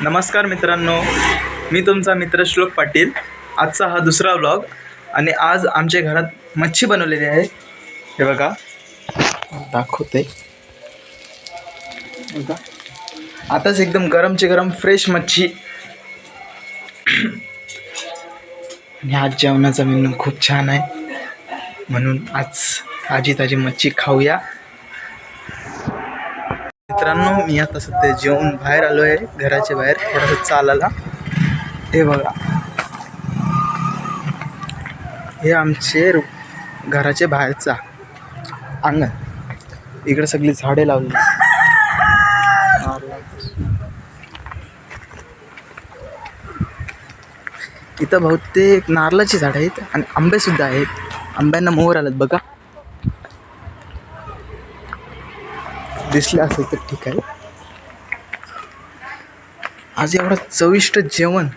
नमस्कार मित्रांनो, मी तुमचा मित्र श्लोक पाटील। आजचा हा दुसरा व्लॉग आणि आज आमच्या घरात मच्छी बनवलेली आहे। हे बघा, दाखवते बघा, आताच एकदम गरमची गरम फ्रेश मच्छी। आणि आज जेवणाचा मेनू खूप छान आहे, म्हणून आज ताजी ताजी मच्छी खाऊया। मित्रांनो, मी आता सध्या जेवून बाहेर आलो आहे, घराच्या बाहेर थोडंसं चालायला। हे बघा, हे आमचे घराच्या बाहेरचा अंगण। इकडे सगळी झाडे लावली, इथं बहुतेक नारळाची झाडं आहेत आणि आंबे सुद्धा आहेत। आंब्यांना मोहर आलेत बघा, दिसले असेल तर ठीक आहे। आज एवढं चविष्ट जेवण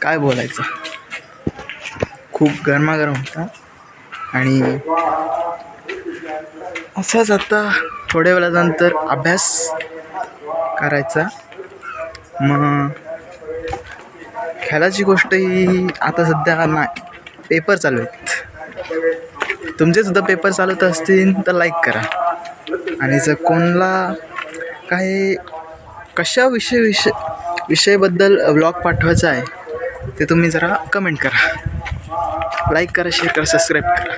काय बोलायचं, खूप गरमागरम होता। आणि असंच आता थोड्या वेळानंतर अभ्यास करायचा। मग खेळाची गोष्ट ही आता सध्या नाही, पेपर चालू आहेत। तुमचे सुद्धा पेपर चालवत असतील तर लाईक करा, आणि जर कोणाला काही कशा विषयाबद्दल व्लॉग पाठवायचा आहे ते तुम्ही जरा कमेंट करा, लाईक करा, शेअर करा, सबस्क्राईब करा।